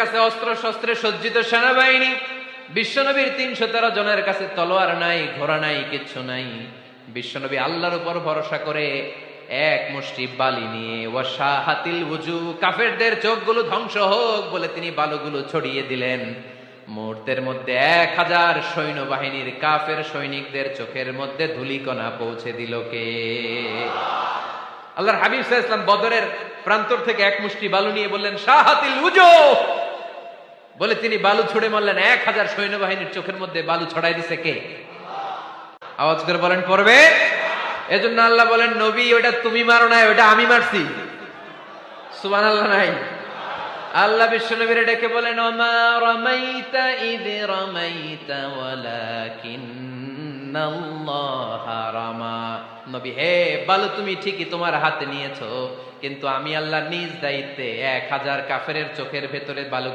কাছে অস্ত্র শস্ত্রে সজ্জিত সেনাবাহিনী, বিশ্বনবীর ৩১৩ জনের কাছে তলোয়ার নাই, ঘোড়া নাই, কিচ্ছু নাই। বিশ্বনবী আল্লাহর উপর ভরসা করে এক মুষ্টি বালি নিয়ে ওয়াশাহাতিল ওযু, কাফেরদের চোখগুলো ধ্বংস হোক বলে তিনি বালুগুলো ছড়িয়ে দিলেন। মুহূর্তের মধ্যে ১০০০ সৈন্যবাহিনীর কাফের সৈনিকদের চোখের মধ্যে ধূলিকণা পৌঁছে দিল কে? আল্লাহর হাবিব সাল্লাল্লাহু আলাইহি ওয়াসাল্লাম বদরের প্রান্তর থেকে এক মুষ্টি বালু নিয়ে বললেন শাহাতিল ওযু, বলে তিনি বালু ছুড়ে মারলেন। ১০০০ সৈন্যবাহিনীর চোখের মধ্যে বালু ছড়াই দিছে কে? আওয়াজ করে বলেন পড়বে। এজন্য আল্লাহ বলেন নবী ওটা তুমি মারো নাই, ওটা আমি মারছি। সুবহানাল্লাহ নাই? আল্লাহ বিশ্বনবীরে ডেকে বলেন ওমা রামাইতা ইয রামাইতা ওয়ালাকিন্নাল্লাহা রামা। নবী হে, বালু তুমি ঠিকই তোমার হাতে নিয়েছো, কিন্তু আমি আল্লাহ নিজ দায়িত্বে ১০০০ কাফেরের চোখের ভেতরে বালু